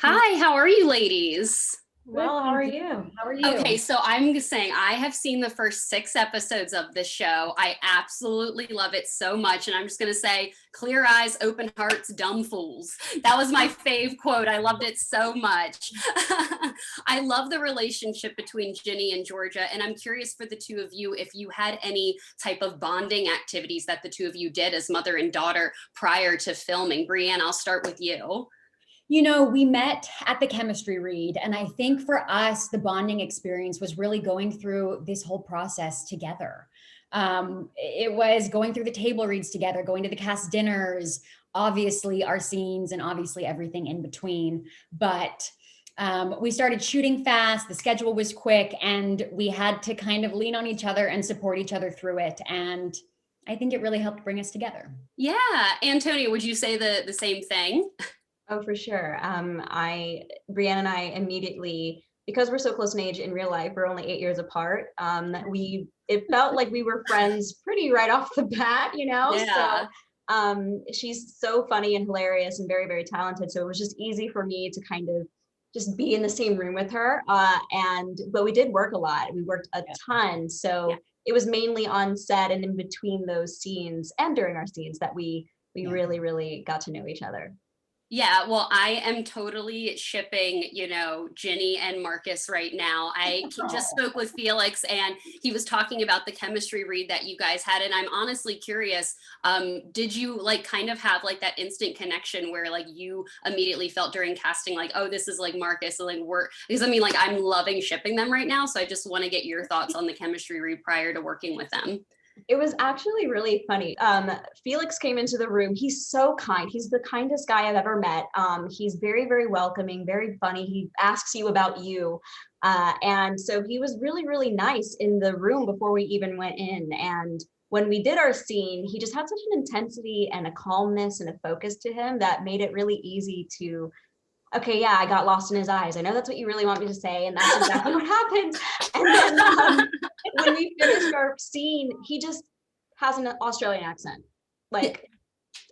Hi, how are you ladies? Well, how are you? How are you? Okay, so I'm just saying I have seen the first 6 episodes of this show. I absolutely love it so much. And I'm just gonna say, clear eyes, open hearts, dumb fools. That was my fave quote. I loved it so much. I love the relationship between Ginny and Georgia. And I'm curious for the two of you if you had any type of bonding activities that the two of you did as mother and daughter prior to filming. Brianne, I'll start with you. We met at the chemistry read, and I think for us, the bonding experience was really going through this whole process together. It was going through the table reads together, going to the cast dinners, obviously our scenes, and obviously everything in between. But we started shooting fast, the schedule was quick, and we had to kind of lean on each other and support each other through it. And I think it really helped bring us together. Yeah, Antonia, would you say the same thing? Oh, for sure. Brianne and I immediately, because we're so close in age in real life, we're only 8 years apart. It felt like we were friends pretty right off the bat, you know? Yeah. So she's so funny and hilarious and very, very talented. So it was just easy for me to kind of just be in the same room with her. But we did work a lot. We worked a ton. So it was mainly on set and in between those scenes and during our scenes that we really, really got to know each other. Yeah, well, I am totally shipping, Ginny and Marcus right now. I just spoke with Felix and he was talking about the chemistry read that you guys had. And I'm honestly curious, did you like kind of have like that instant connection where like you immediately felt during casting, like, oh, this is like Marcus, and like because I mean, like I'm loving shipping them right now. So I just want to get your thoughts on the chemistry read prior to working with them. It was actually really funny. Felix came into the room. He's so kind. He's the kindest guy I've ever met. He's very, very welcoming, very funny. He asks you about you. And so he was really, really nice in the room before we even went in. And when we did our scene, he just had such an intensity and a calmness and a focus to him that made it really easy to, okay, yeah, I got lost in his eyes. I know that's what you really want me to say. And that's exactly what happened. And then when we finished our scene, he just has an Australian accent. Like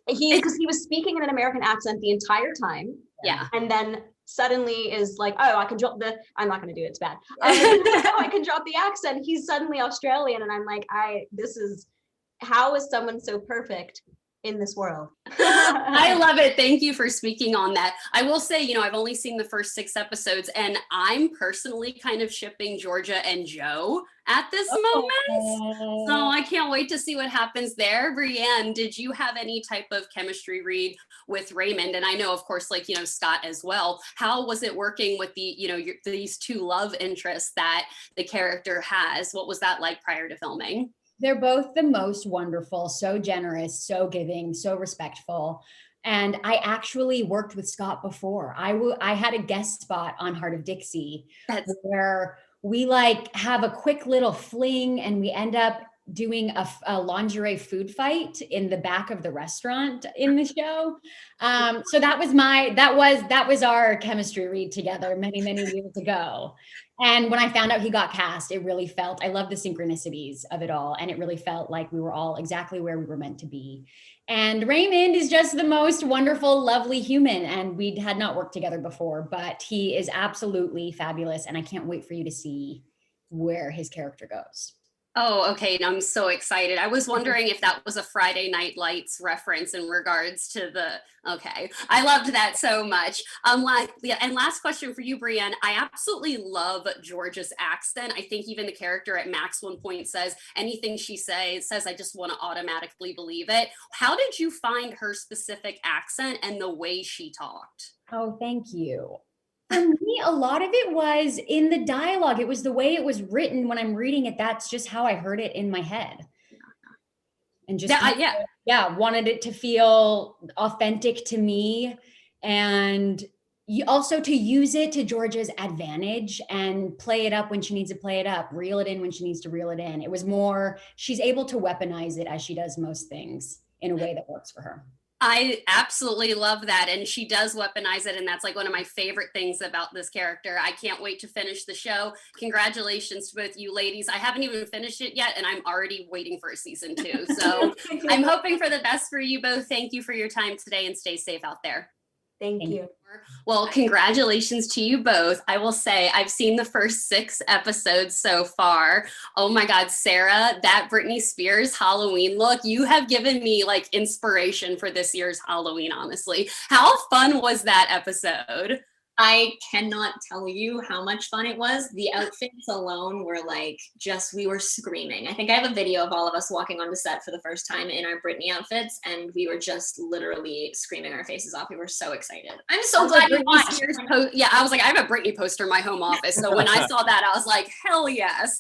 because he was speaking in an American accent the entire time. Yeah. And then suddenly is like, oh, I can drop I'm not going to do it. It's bad. Oh, I can drop the accent. He's suddenly Australian. And I'm like, how is someone so perfect in this world? I love it. Thank you for speaking on that. I will say, I've only seen the first 6 episodes and I'm personally kind of shipping Georgia and Joe at this moment. So I can't wait to see what happens there. Brianne, did you have any type of chemistry read with Raymond? And I know, of course, like, Scott as well. How was it working with these two love interests that the character has? What was that like prior to filming? They're both the most wonderful, so generous, so giving, so respectful. And I actually worked with Scott before. I had a guest spot on Heart of Dixie where we like have a quick little fling and we end up doing a lingerie food fight in the back of the restaurant in the show. So that was our chemistry read together many, many years ago. And when I found out he got cast, it really felt, I love the synchronicities of it all. And it really felt like we were all exactly where we were meant to be. And Raymond is just the most wonderful, lovely human. And we had not worked together before, but he is absolutely fabulous. And I can't wait for you to see where his character goes. Oh, okay. And I'm so excited. I was wondering if that was a Friday Night Lights reference in regards to okay. I loved that so much. And last question for you, Brianne. I absolutely love Georgia's accent. I think even the character at Max one point says anything she says, I just want to automatically believe it. How did you find her specific accent and the way she talked? Oh, thank you. For me, a lot of it was in the dialogue. It was the way it was written. When I'm reading it, that's just how I heard it in my head. And just wanted it to feel authentic to me. And also to use it to Georgia's advantage and play it up when she needs to play it up, reel it in when she needs to reel it in. It was more, she's able to weaponize it as she does most things in a way that works for her. I absolutely love that. And she does weaponize it. And that's like one of my favorite things about this character. I can't wait to finish the show. Congratulations to both you ladies. I haven't even finished it yet, and I'm already waiting for a season 2. So I'm hoping for the best for you both. Thank you for your time today and stay safe out there. Thank you. Well, congratulations to you both. I will say I've seen the first 6 episodes so far. Oh my God, Sara, that Britney Spears Halloween look, you have given me like inspiration for this year's Halloween, honestly. How fun was that episode? I cannot tell you how much fun it was. The outfits alone were like, we were screaming. I think I have a video of all of us walking onto set for the first time in our Britney outfits, and we were just literally screaming our faces off. We were so excited. I'm so glad you watched. Yeah, I was like, I have a Britney poster in my home office. So when I saw that, I was like, hell yes.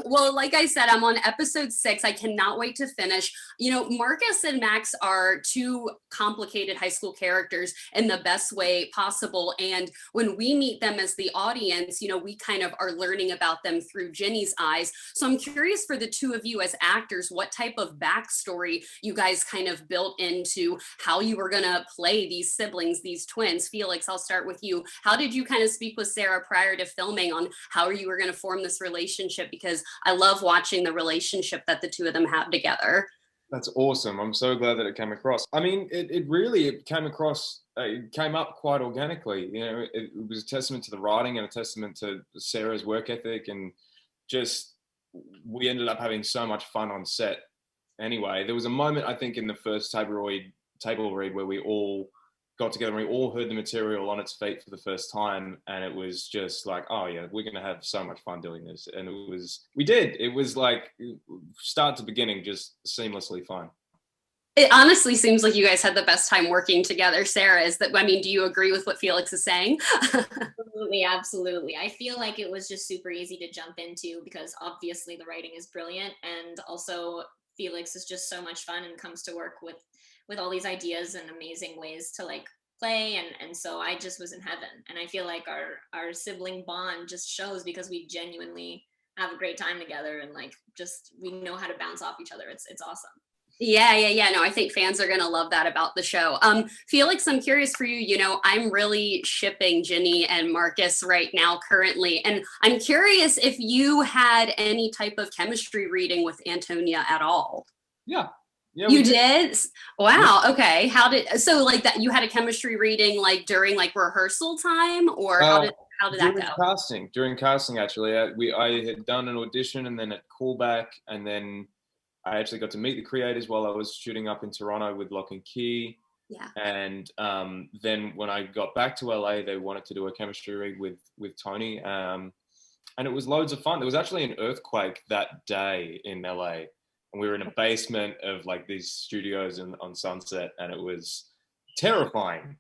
Well, like I said, I'm on episode 6. I cannot wait to finish. You know, Marcus and Max are 2 complicated high school characters in the best way possible. And when we meet them as the audience, you know, we kind of are learning about them through Ginny's eyes. So I'm curious for the 2 of you as actors, what type of backstory you guys kind of built into how you were going to play these siblings, these twins. Felix, I'll start with you. How did you kind of speak with Sara prior to filming on how you were going to form this relationship? Because I love watching the relationship that the 2 of them have together. That's awesome. I'm so glad that it came across. I mean, it really came across, it came up quite organically. You know, it was a testament to the writing and a testament to Sara's work ethic, and just, we ended up having so much fun on set. Anyway, there was a moment, I think, in the first table read where we all got together and we all heard the material on its feet for the first time, and it was just like, oh yeah, we're gonna have so much fun doing this. And it was like start to beginning, just seamlessly fun. It honestly seems like you guys had the best time working together. Sara, do you agree with what Felix is saying? Absolutely. I feel like it was just super easy to jump into because obviously the writing is brilliant, and also Felix is just so much fun and comes to work with all these ideas and amazing ways to like play, and so I just was in heaven. And I feel like our sibling bond just shows because we genuinely have a great time together, and like just we know how to bounce off each other. It's awesome. Yeah. No, I think fans are going to love that about the show. Felix, I'm curious for you. You know, I'm really shipping Ginny and Marcus right now currently. And I'm curious if you had any type of chemistry reading with Antonia at all. Yeah, you did? Wow. Okay. So like that, you had a chemistry reading like during like rehearsal time, or how did that go? During casting, actually, I had done an audition and then a callback, and then I actually got to meet the creators while I was shooting up in Toronto with Lock and Key. Yeah. And then when I got back to LA, they wanted to do a chemistry read with Tony, and it was loads of fun. There was actually an earthquake that day in LA. And we were in a basement of like these studios on Sunset, and it was terrifying.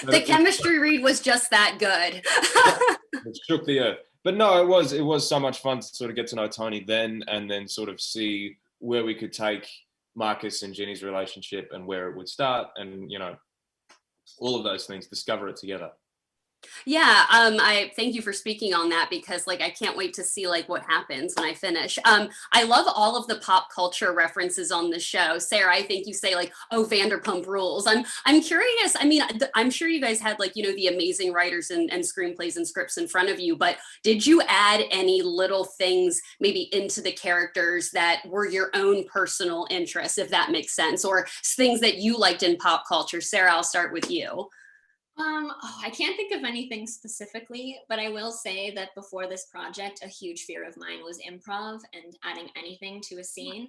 The chemistry read was just that good. It shook the earth. But no, it was so much fun to sort of get to know Tony then, and then sort of see where we could take Marcus and Ginny's relationship and where it would start, and, you know, all of those things, discover it together. Yeah, I thank you for speaking on that, because like I can't wait to see like what happens when I finish. I love all of the pop culture references on the show. Sara, I think you say like, oh, Vanderpump Rules. I'm curious. I mean, I'm sure you guys had like, you know, the amazing writers and screenplays and scripts in front of you, but did you add any little things maybe into the characters that were your own personal interests, if that makes sense, or things that you liked in pop culture? Sara, I'll start with you. I can't think of anything specifically, but I will say that before this project, a huge fear of mine was improv and adding anything to a scene.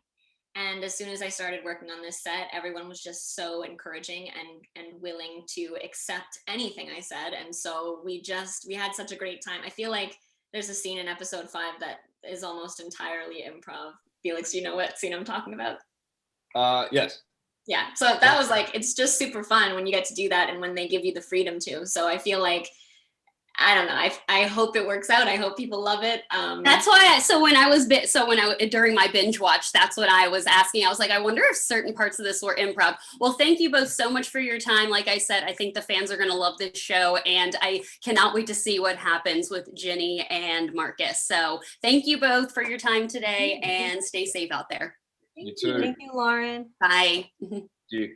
And as soon as I started working on this set, everyone was just so encouraging and willing to accept anything I said. And so we had such a great time. I feel like there's a scene in episode 5 that is almost entirely improv. Felix, do you know what scene I'm talking about? Yes. Yeah, so that was like, it's just super fun when you get to do that and when they give you the freedom to. So I feel like, I don't know, I hope it works out. I hope people love it. That's why during my binge watch, that's what I was asking. I was like, I wonder if certain parts of this were improv. Well, thank you both so much for your time. Like I said, I think the fans are going to love this show, and I cannot wait to see what happens with Ginny and Marcus. So thank you both for your time today, and stay safe out there. You too. Thank you, Lauren. Bye. Thank you.